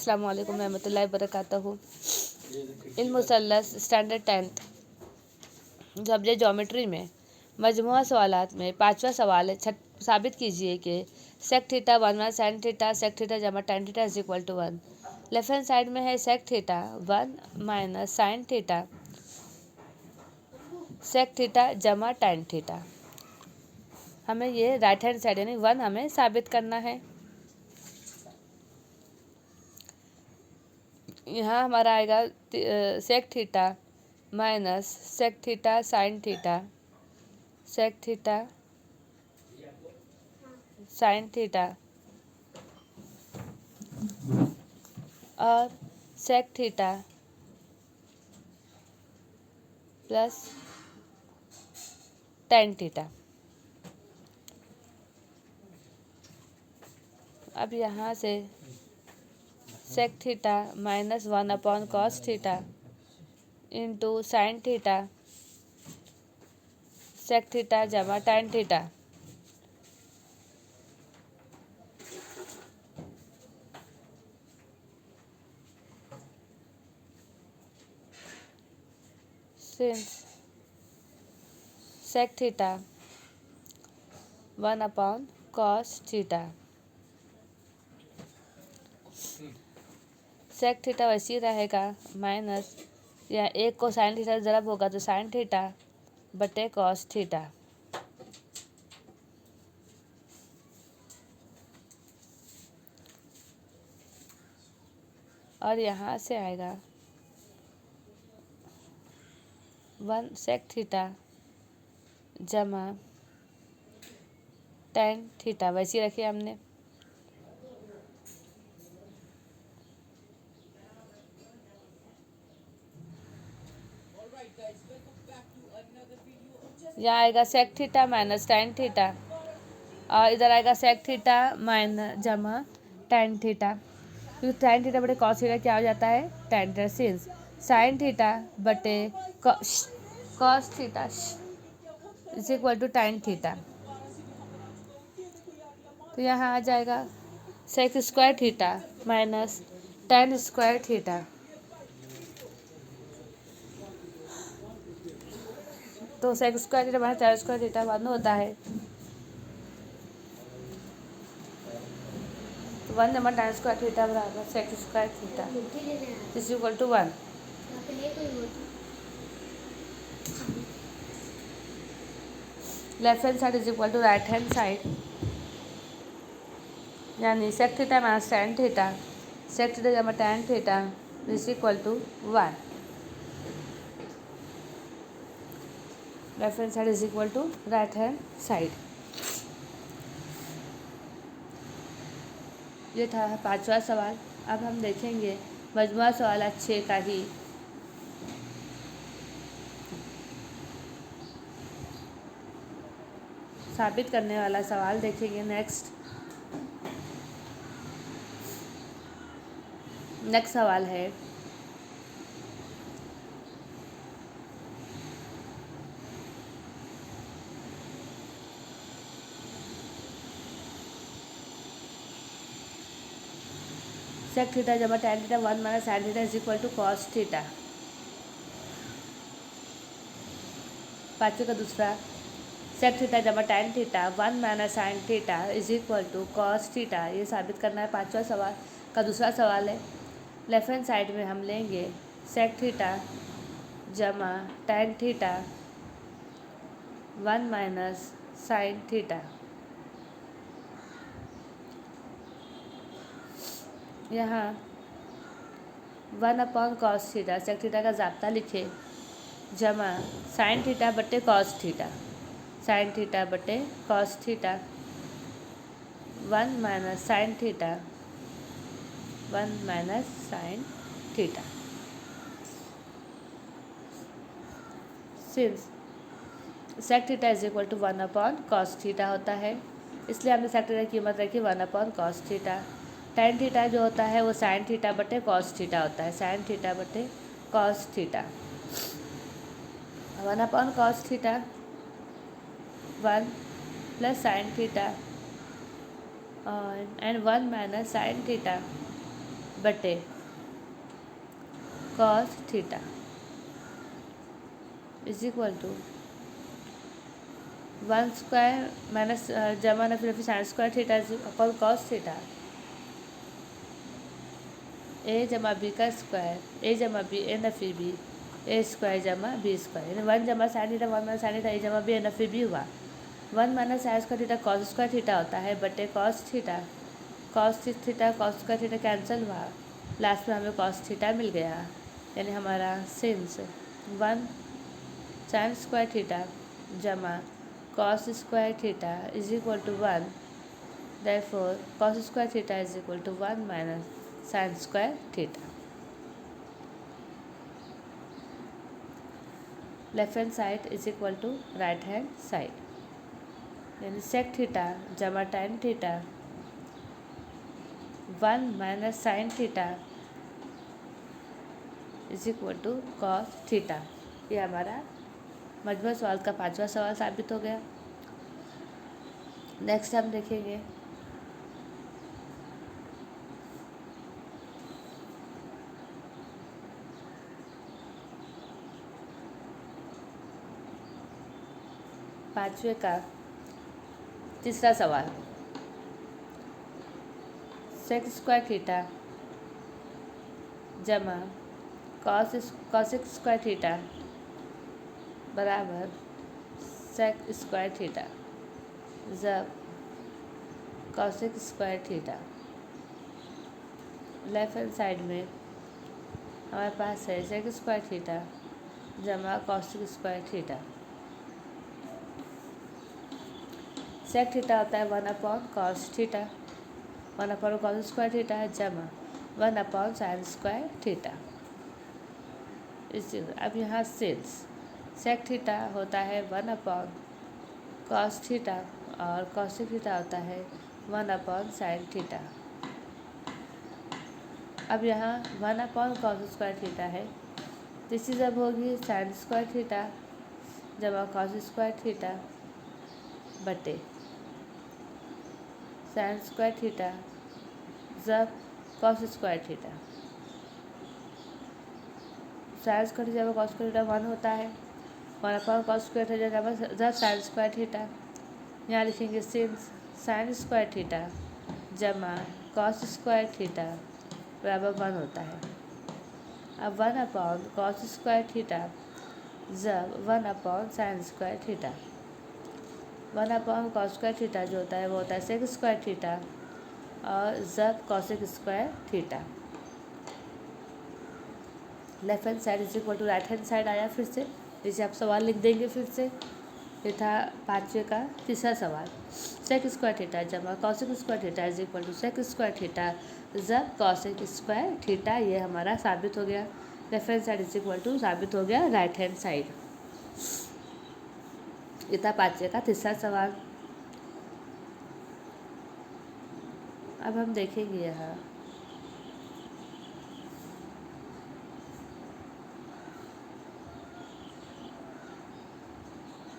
अस्सलाम वालेकुम रहमतुल्लाहि वबरकातुहू। इल्म मुसल्लस स्टैंडर्ड 10th सब्जेक्ट ज्योमेट्री में मजमूआ सवालात में पांचवा सवाल है। साबित कीजिए कि sec theta 1 minus sine theta sec theta जमा tan theta is equal to 1। Left hand side में है sec theta 1 minus sine theta sec theta जमा tan थीटा। हमें ये राइट हैंड साइड यानी 1 हमें साबित करना है। यहाँ हमारा आएगा sec theta minus sec theta sine theta sec theta sine theta और sec theta plus tan theta. अब यहाँ से sec theta minus 1 upon cos theta into sine theta sec theta जमा tan theta. Since sec theta 1 upon cos theta sec theta वैसे ही रहेगा minus या एक को साइन थीटा से ज़रब होगा तो साइन थीटा बटे कॉस थीटा। और यहाँ से आएगा 1 सेक थीटा जमा tan थीटा वैसे ही रखिए हमने। यहाँ आएगा sec theta minus tan theta और इधर आएगा सेक थीटा माइनस जमा tan थीटा। क्योंकि tan थीटा बटे कॉस थीटा क्या हो जाता है tan theta. Since sine theta बटे cos theta is equal to tan theta. तो यहाँ आ जाएगा sec square theta minus tan square theta. तो sec square theta minus tan square theta one होता है। तो 1 जमा tan स्क्वायर थीटा बराबर sec square theta is equal to 1। Left hand side is equal to right hand side यानी sec theta minus tan theta sec theta जमा tan theta is equal to 1। Left hand side is equal to right hand side. ये था पांचवा सवाल। अब हम देखेंगे मजमूआ सवाल 6 का ही साबित करने वाला सवाल देखेंगे। नेक्स्ट सवाल है सेक थीटा जमा tan theta 1 minus sine theta is equal to cos theta. पाँचवें का दूसरा सेक थीटा जमा tan theta 1 minus sine theta is equal to cos theta. ये साबित करना है। पांचवा सवाल का दूसरा सवाल है। लेफ्ट हैंड साइड में हम लेंगे सेक थीटा जमा tan theta 1 minus sine theta. यहाँ 1 upon cos theta sec theta का ज़ाब्ता लिखे जमा साइन थीटा बटे कॉस थीटा साइन थीटा बटे cos theta 1 minus sine theta 1 minus sine theta. Since sec theta is equal to 1 upon cos theta होता है इसलिए हमने सेक थीटा की कीमत रखी 1 upon cos theta. tan theta जो होता है वो साइन थीटा बटे कॉस थीटा होता है साइन थीटा बटे cos theta. 1 upon cos theta 1 plus sine theta and 1 minus sine theta बटे cos theta is equal to 1 square minus जमा ना फिर sine square theta upon cos theta a जमा b का square ए जमा बी ए न फिर बी ए स्क्वायर जमा बी स्क्वायर यानी 1 जमा sine theta 1 minus sine theta a जमा बी ए न फिर बी हुआ 1 minus sine square theta cos square theta होता है बटे कॉस थीटा कैंसिल हुआ लास्ट में हमें कॉस थीटा मिल गया यानी हमारा सिंस 1 साइन स्क्वायर थीटा जमा cos square theta is equal to 1 therefore cos square theta is equal to 1 minus sine square theta. Left hand side is equal to right hand side यानी sec theta जमा tan theta 1 minus sine theta is equal to cos theta. ये हमारा मजमूई सवाल का 5वां सवाल साबित हो गया। नेक्स्ट हम देखेंगे पाँचवें का तीसरा सवाल सेक स्क्वायर थीटा जमा कॉसिक स्क्वायर थीटा बराबर सेक स्क्वायर थीटा जब cosec square theta left hand side में हमारे पास है सेक स्क्वायर थीटा जमा cosec square theta. Sec theta होता है 1 upon cos theta 1 upon cos square theta है जमा 1 अपॉन साइन स्क्वायर थीटा। इसी अब यहाँ सिंस सेक थीटा होता है 1 अपॉन कॉस थीटा और कॉसिक थीटा होता है 1 अपॉन साइन थीटा। अब यहाँ 1 अपॉन कॉस स्क्वायर थीटा है तो इसी जब होगी साइन स्क्वायर थीटा जमा कॉस स्क्वायर थीटा बटे साइन स्क्वायर थीटा जब cos square theta. Sign square theta जब कॉस स्क्वायर थीटा 1 होता है 1 अपॉन कॉस स्क्वायर थीटा जब साइन स्क्वायर थीटा। यहाँ लिखेंगे सिंस साइन स्क्वायर थीटा जमा कॉस स्क्वायर थीटा बराबर 1 होता है। अब 1 अपॉन कॉस स्क्वायर थीटा जब 1 upon sine square theta 1 upon cos square theta जो होता है वो होता है सेक स्क्वायर थीटा और जब cosec square theta. Left hand side is equal to right hand side आया फिर से जिसे आप सवाल लिख देंगे फिर से। ये था पाँचवें का तीसरा सवाल सेक स्क्वायर थीटा जमा cosec square theta is equal to sec square theta जब कॉसिक स्क्वायर थीटा। ये हमारा साबित हो गया। Left hand side is equal to साबित हो गया राइट हैंड साइड। ये था पाँचवें का तीसरा सवाल। अब हम देखेंगे यहाँ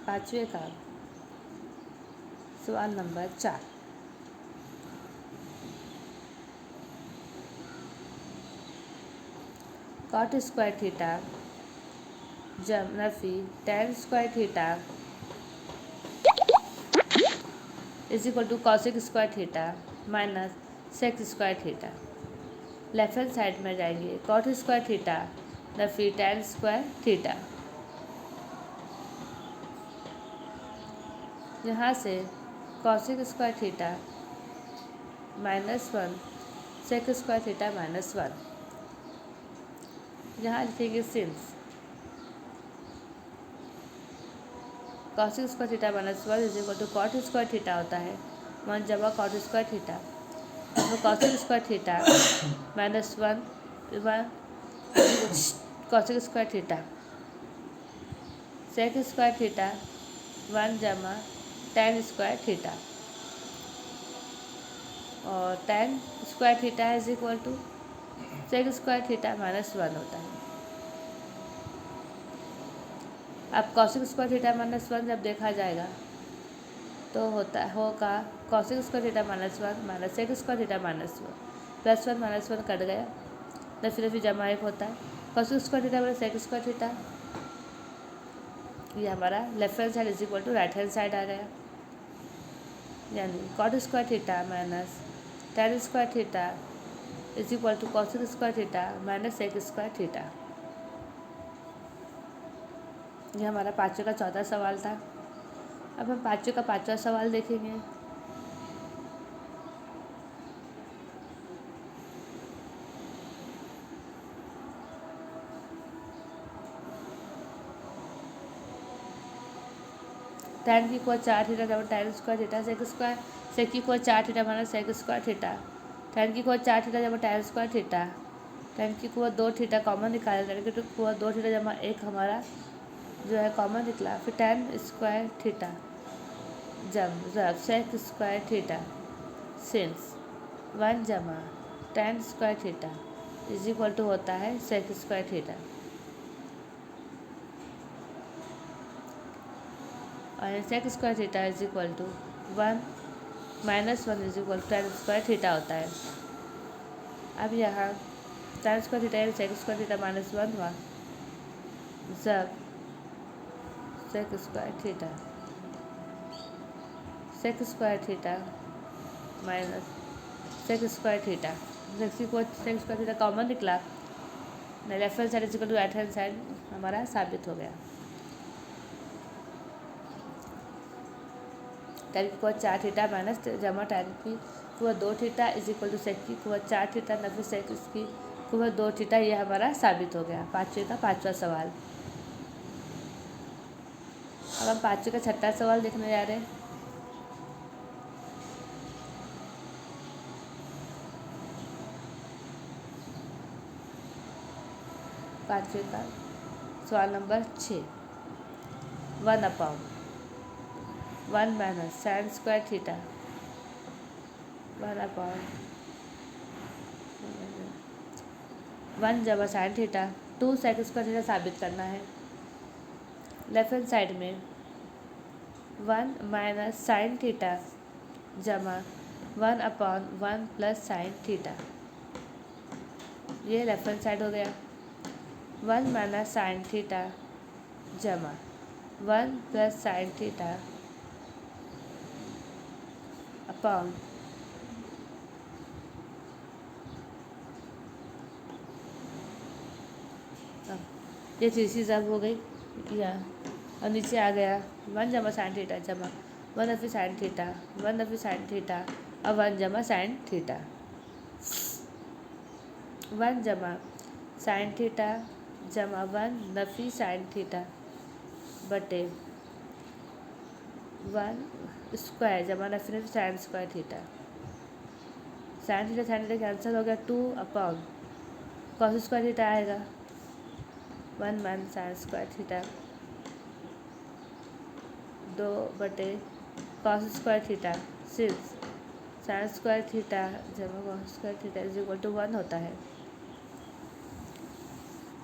पाँचवें का सवाल नंबर 4 कॉट स्क्वायर थीटा जब नफी tan square theta is equal to cosec square theta minus sec square theta. Left hand side में जाएंगे कॉट स्क्वायर थीटा नफी tan स्क्वायर थीटा। यहाँ से cosec square theta -1 sec square theta -1। यहाँ लिखेंगे since cosec square theta -1 is equal to cot square theta होता है 1 जमा कॉट स्क्वायर थीटा तो cosec square theta -1 cosec square theta sec square theta 1 जमा tan square theta और tan square theta is equal to sec square theta -1 होता है। अब cosec square theta -1 जब देखा जाएगा तो होगा cosec square theta -1 minus sec square theta -1 +1 -1 cut गया नफी नफी जमा 1 होता है। कॉस स्क्वायर थीटा बराबर सेक स्क्वायर थीटा, ये हमारा left hand side is equal to right hand side आ गया। यानी cot square theta minus tan square theta is equal to cosec square theta minus sec square theta. ये हमारा 5वें का चौथा सवाल था। अब हम 5वें का 5वां सवाल देखेंगे। tan की को 4 theta double tan square theta sec square, sec की को 4 theta minus sec square theta, tan की को 4 थीटा जमा tan स्क्वायर थीटा, tan की को 2 थीटा कॉमन निकाला, tan की को 2 थीटा जमा 1 हमारा जो है कॉमन निकला। फिर tan स्क्वायर थीटा जब सेक स्क्वायर थीटा सिंस 1 जमा tan square theta is equal to होता है सेक स्क्वायर थीटा। और sec square theta is equal to 1 minus 1 is equal to tan square theta होता है। अब यहाँ tan स्क्वायर थीटा यानी सेक स्क्वायर थीटा माइनस 1 हुआ जब sec square theta minus sec square theta, sec square theta common निकला, left hand side is equal to right hand side हमारा साबित हो गया। tan की को 4 थीटा माइनस जमा tan की को 2 थीटा इज इक्वल टू सेक की को 4 थीटा नफी सेक की को 2 थीटा, ये हमारा साबित हो गया। 5वें का 5वां सवाल। अब हम 5वें का 6वां सवाल देखने जा रहे हैं। पाँचवें का सवाल number 6, 1/1 minus sine square theta 1 जमा sine theta 2 sec square theta साबित करना है। लेफ्ट हैंड साइड में 1 माइनस साइन थीटा जमा 1/1 प्लस साइन थीटा, ये लेफ्ट हैंड साइड हो गया। 1 माइनस साइन थीटा जमा 1 प्लस साइन थीटा अपॉन ये तीसरी जब हो गई और नीचे आ गया 1 जमा साइन थीटा जमा 1 Nafi sign theta 1 Nafi sign theta और 1 जमा साइन थीटा, 1 जमा साइन थीटा जमा 1 नफी साइन थीटा बटे 1 स्क्वायर जमा Nafi Nafi sign square theta. Sine theta cancel हो गया, 2 कॉस स्क्वायर थीटा आएगा 1 माइनस साइन स्क्वायर थीटा 2 बटे cos square theta since sine square theta जमा cos square theta is equal to 1 होता है।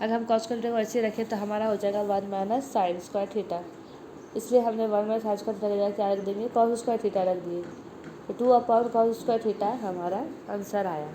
अगर हम कॉस स्क्वायर थीटा को ऐसे रखें तो हमारा हो जाएगा 1 माइनस साइन स्क्वायर थीटा, इसलिए हमने 1 माइनस साइन स्क्वायर थीटा की जगह क्या रख देंगे, कॉस स्क्वायर थीटा रख दिए, तो 2 कॉस स्क्वायर थीटा हमारा आंसर आया।